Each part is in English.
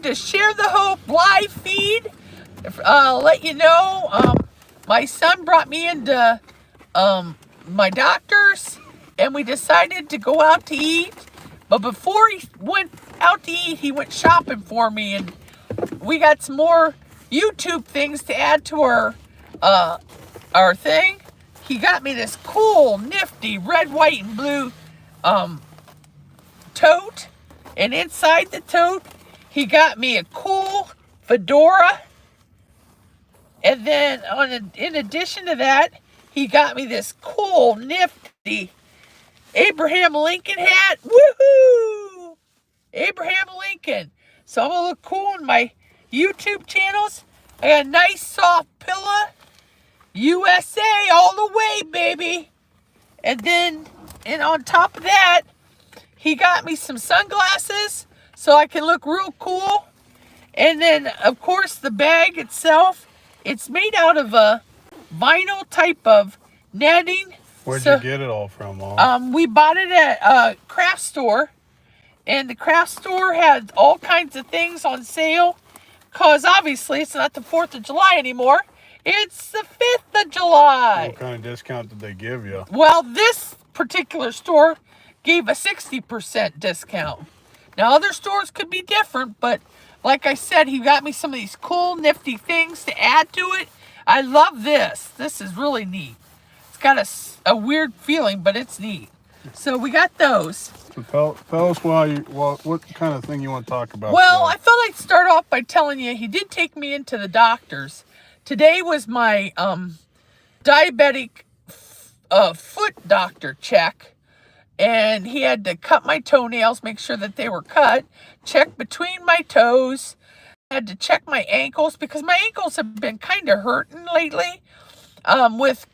to Share the Hope live feed. Let you know, my son brought me into my doctor's, and we decided to go out to eat. But before he went out to eat, he went shopping for me, and we got some more YouTube things to add to our thing. He got me this cool, nifty red, white, and blue tote, and inside the tote, he got me a cool fedora. And then, in addition to that, he got me this cool, nifty Abraham Lincoln hat. Woohoo! Abraham Lincoln. So I'm gonna look cool in my YouTube channels. I got a nice soft pillow. USA all the way, baby. And then, on top of that, he got me some sunglasses so I can look real cool. And then, of course, the bag itself, it's made out of a vinyl type of netting. Where'd you get it all from, Mom? We bought it at a craft store. And the craft store had all kinds of things on sale. Because obviously it's not the 4th of July anymore. It's the 5th of July. What kind of discount did they give you? Well, this particular store gave a 60% discount. Now, other stores could be different, but like I said, he got me some of these cool, nifty things to add to it. I love this. This is really neat. It's got a weird feeling, but it's neat. So we got those. So tell us what kind of thing you want to talk about. Well, I thought I'd start off by telling you he did take me into the doctor's. Today was my diabetic foot doctor check, and he had to cut my toenails, make sure that they were cut, check between my toes, had to check my ankles because my ankles have been kind of hurting lately with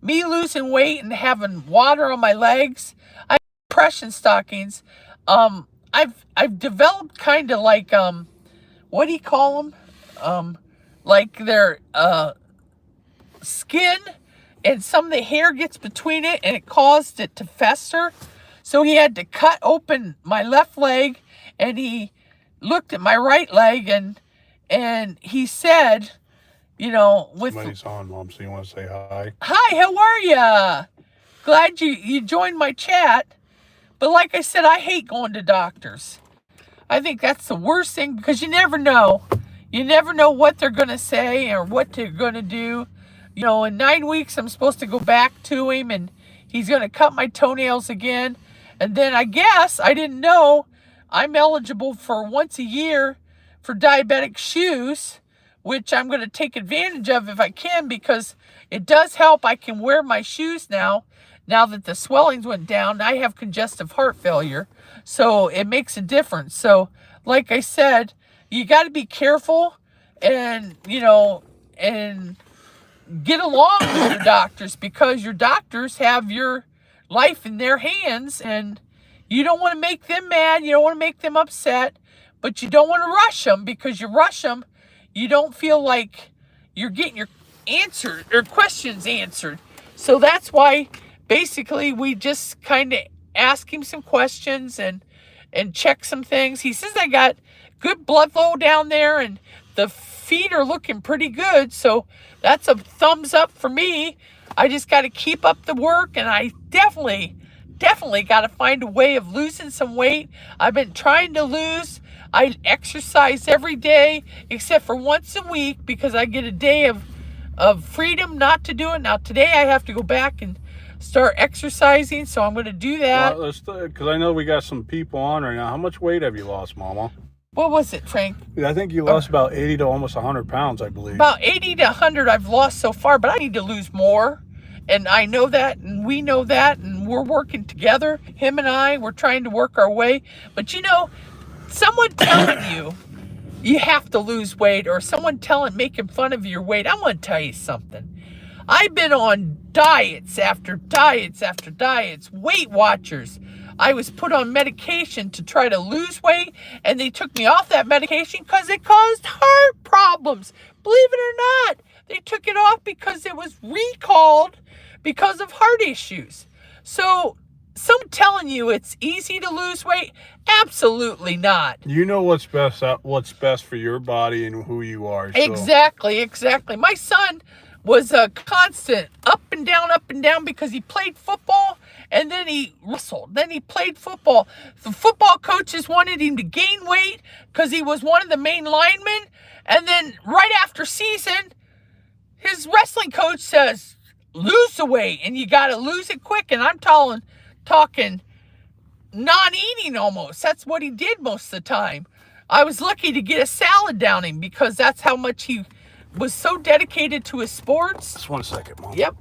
me losing weight and having water on my legs. I have compression stockings. I've developed kind of like what do you call them? Like their skin, and some of the hair gets between it, and it caused it to fester. So he had to cut open my left leg, and he looked at my right leg, and he said, you know, with somebody's on, Mom, so you want to say hi? Hi, how are ya? Glad you joined my chat. But like I said, I hate going to doctors. I think that's the worst thing because you never know. You never know what they're going to say or what they're going to do. You know, in 9 weeks, I'm supposed to go back to him, and he's going to cut my toenails again. And then I guess, I didn't know, I'm eligible for once a year for diabetic shoes, which I'm going to take advantage of if I can because it does help. I can wear my shoes now that the swellings went down. I have congestive heart failure, so it makes a difference. So, like I said, you got to be careful and, you know, and get along with your doctors because your doctors have your life in their hands and you don't want to make them mad. You don't want to make them upset, but you don't want to rush them because you rush them, you don't feel like you're getting your answer or questions answered. So that's why basically we just kind of ask him some questions and check some things. He says I got good blood flow down there and the feet are looking pretty good, so that's a thumbs up for me. I just got to keep up the work, and I definitely got to find a way of losing some weight. I've been trying to lose. I exercise every day except for once a week because I get a day of freedom not to do it. Now today I have to go back and start exercising, so I'm going to do that. Well, because I know we got some people on right now. How much weight have you lost, Mama? What was it, Frank? I think you lost about 80 to almost 100 pounds, I believe. About 80 to 100 I've lost so far, but I need to lose more. And I know that, and we know that, and we're working together. Him and I, we're trying to work our way. But you know, someone telling you have to lose weight, or someone making fun of your weight, I'm going to tell you something. I've been on diets after diets after diets, Weight Watchers. I was put on medication to try to lose weight, and they took me off that medication because it caused heart problems. Believe it or not, they took it off because it was recalled because of heart issues. So someone telling you it's easy to lose weight, absolutely not. You know what's best for your body and who you are. So. Exactly. My son was a constant up and down because he played football and then he wrestled. Then he played football. The football coaches wanted him to gain weight because he was one of the main linemen. And then right after season, his wrestling coach says, lose the weight and you got to lose it quick. And I'm talking non-eating almost. That's what he did most of the time. I was lucky to get a salad down him because that's how much he was so dedicated to his sports. Just 1 second, Mom. Yep.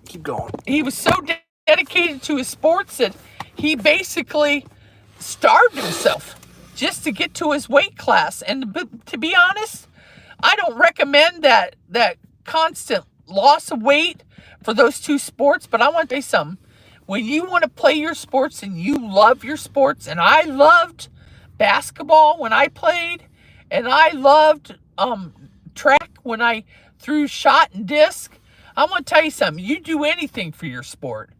Keep going. He was so dedicated to his sports that he basically starved himself just to get to his weight class. And to be honest, I don't recommend that constant loss of weight for those two sports, but I want to say something. When you want to play your sports and you love your sports, and I loved basketball when I played, and I loved track when I threw shot and disc, I want to tell you something. You do anything for your sport.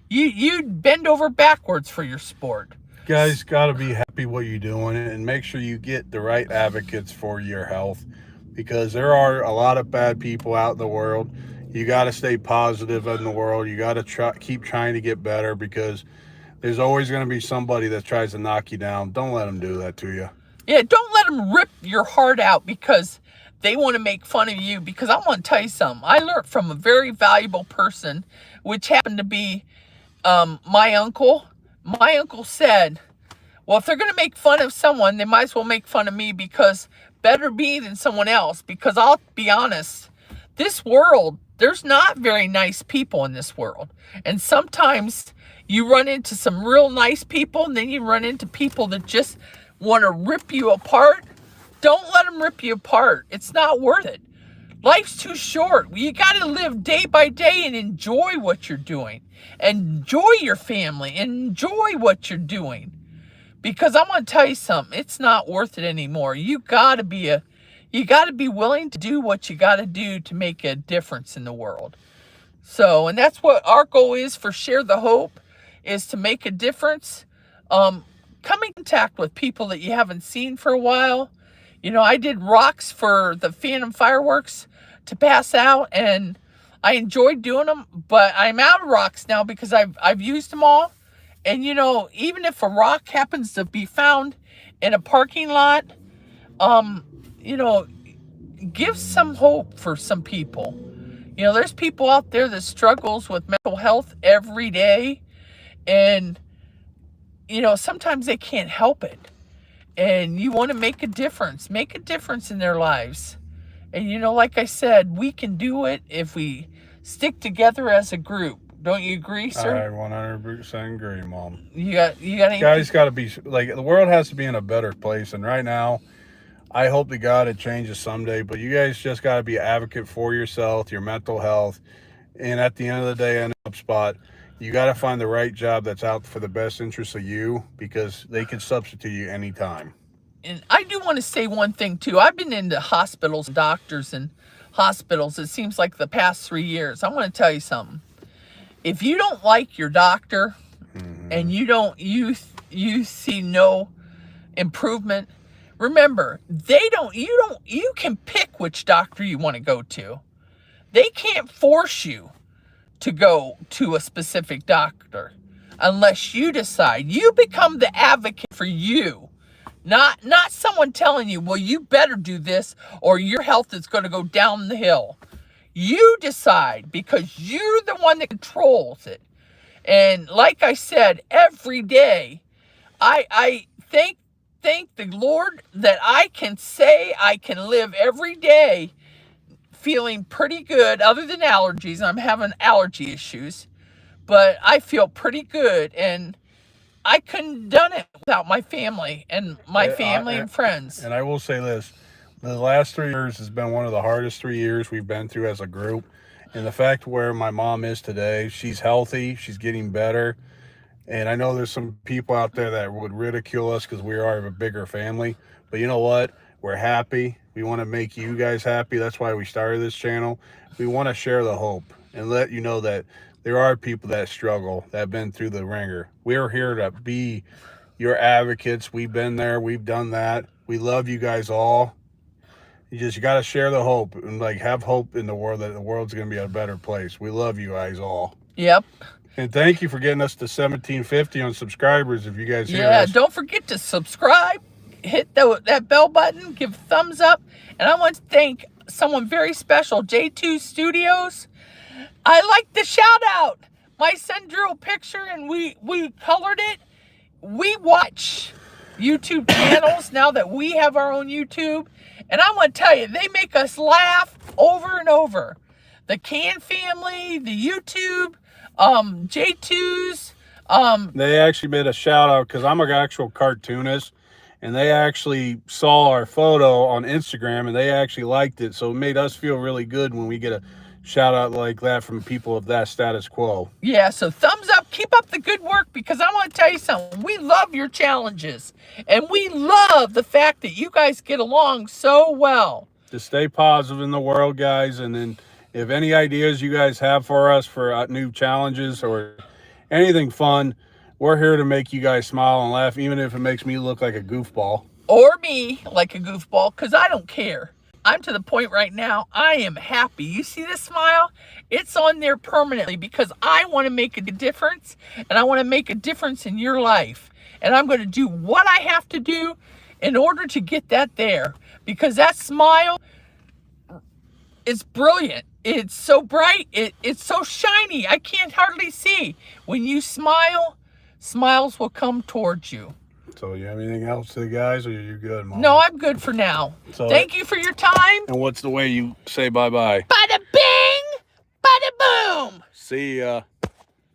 You'd bend over backwards for your sport. Guys, got to be happy what you're doing and make sure you get the right advocates for your health, because there are a lot of bad people out in the world. You got to stay positive in the world. You got to keep trying to get better, because there's always going to be somebody that tries to knock you down. Don't let them do that to you. Yeah, don't let them rip your heart out because they want to make fun of you. Because I want to tell you something. I learned from a very valuable person, which happened to be my uncle. My uncle said, well, if they're going to make fun of someone, they might as well make fun of me, because better me than someone else. Because I'll be honest, this world, there's not very nice people in this world. And sometimes you run into some real nice people, and then you run into people that just want to rip you apart. Don't let them rip you apart. It's not worth it. Life's too short. You got to live day by day and enjoy what you're doing. Enjoy your family. Enjoy what you're doing. Because I want to tell you something. It's not worth it anymore. You got to be willing to do what you got to do to make a difference in the world. So, and that's what our goal is for Share the Hope, is to make a difference. Come in contact with people that you haven't seen for a while. You know, I did rocks for the Phantom Fireworks to pass out, and I enjoyed doing them, but I'm out of rocks now because I've used them all. And, you know, even if a rock happens to be found in a parking lot, you know, give some hope for some people. You know, there's people out there that struggles with mental health every day. And, you know, sometimes they can't help it. And you want to make a difference in their lives. And, you know, like I said, we can do it if we stick together as a group. Don't you agree, sir? I 100% agree, Mom. You got anything? Guys got to be, like, the world has to be in a better place. And right now, I hope to God it changes someday. But you guys just got to be an advocate for yourself, your mental health. And at the end of the day, in a spot, you got to find the right job that's out for the best interest of you, because they can substitute you anytime. And I do want to say one thing, too. I've been into hospitals, doctors, and hospitals, it seems like the past 3 years. I want to tell you something. If you don't like your doctor, and you see no improvement, remember, you can pick which doctor you want to go to. They can't force you to go to a specific doctor unless you decide. You become the advocate for you, not someone telling you, well, you better do this or your health is going to go down the hill. You decide, because you're the one that controls it. And like I said, every day, I thank the Lord that I can say I can live every day feeling pretty good, other than allergies. I'm having allergy issues, but I feel pretty good, and I couldn't have done it without my family and and friends. And I will say this. The last 3 years has been one of the hardest 3 years we've been through as a group. And the fact where my mom is today, she's healthy, she's getting better. And I know there's some people out there that would ridicule us because we are a bigger family. But you know what? We're happy. We want to make you guys happy. That's why we started this channel. We want to share the hope and let you know that there are people that struggle, that have been through the ringer. We're here to be your advocates. We've been there. We've done that. We love you guys all. You got to share the hope and like have hope in the world that the world's going to be a better place. We love you guys all. Yep. And thank you for getting us to 1750 on subscribers. If you guys hear Yeah, us. don't forget to subscribe, hit that bell button, give a thumbs up. And I want to thank someone very special, J2 Studios. I like the shout out. My son drew a picture and we colored it. We watch YouTube channels now that we have our own YouTube. And I want to tell you, they make us laugh over and over. The Can family, the YouTube, J2's. They actually made a shout out because I'm an actual cartoonist. And they actually saw our photo on Instagram and they actually liked it. So it made us feel really good when we get a shout out like that from people of that status quo. Yeah, so thumbs up. Keep up the good work because I want to tell you something. We love your challenges. And we love the fact that you guys get along so well. Just stay positive in the world, guys. And then if any ideas you guys have for us for new challenges or anything fun, we're here to make you guys smile and laugh, even if it makes me look like a goofball. Or me like a goofball, because I don't care. I'm to the point right now, I am happy. You see this smile? It's on there permanently because I want to make a difference, and I want to make a difference in your life. And I'm going to do what I have to do in order to get that there. Because that smile is brilliant. It's so bright. It's so shiny. I can't hardly see. When you smile, smiles will come towards you. So you have anything else to the guys, or are you good, Mom? No, I'm good for now. So thank you for your time. And what's the way you say bye-bye? Bada bing, bada boom. See ya.